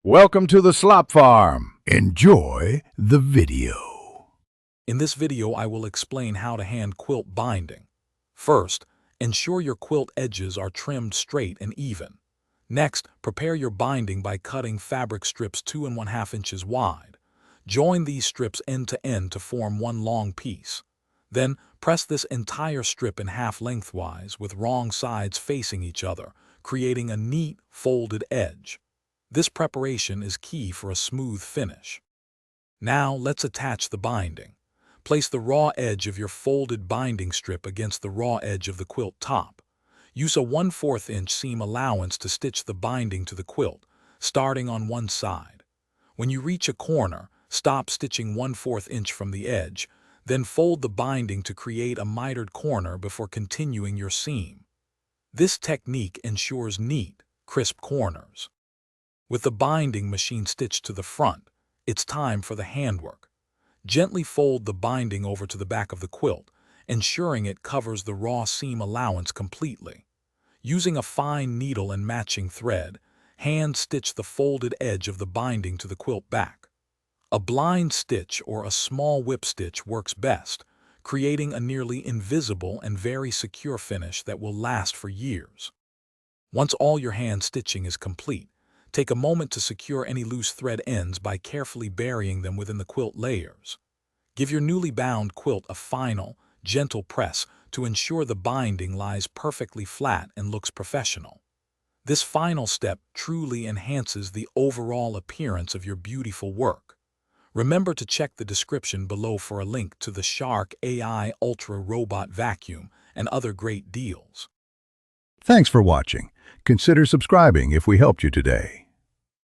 Welcome to the Slop Farm. Enjoy the video. In this video, I will explain how to hand quilt binding. First, ensure your quilt edges are trimmed straight and even. Next, prepare your binding by cutting fabric strips 2½ inches wide. Join these strips end to end to form one long piece. Then, press this entire strip in half lengthwise with wrong sides facing each other, creating a neat, folded edge. This preparation is key for a smooth finish. Now let's attach the binding. Place the raw edge of your folded binding strip against the raw edge of the quilt top. Use a 1/4 inch seam allowance to stitch the binding to the quilt, starting on one side. When you reach a corner, stop stitching 1/4 inch from the edge, then fold the binding to create a mitered corner before continuing your seam. This technique ensures neat, crisp corners. With the binding machine stitched to the front, it's time for the handwork. Gently fold the binding over to the back of the quilt, ensuring it covers the raw seam allowance completely. Using a fine needle and matching thread, hand stitch the folded edge of the binding to the quilt back. A blind stitch or a small whip stitch works best, creating a nearly invisible and very secure finish that will last for years. Once all your hand stitching is complete, take a moment to secure any loose thread ends by carefully burying them within the quilt layers. Give your newly bound quilt a final, gentle press to ensure the binding lies perfectly flat and looks professional. This final step truly enhances the overall appearance of your beautiful work. Remember to check the description below for a link to the Shark AI Ultra Robot Vacuum and other great deals. Thanks for watching. Consider subscribing if we helped you today.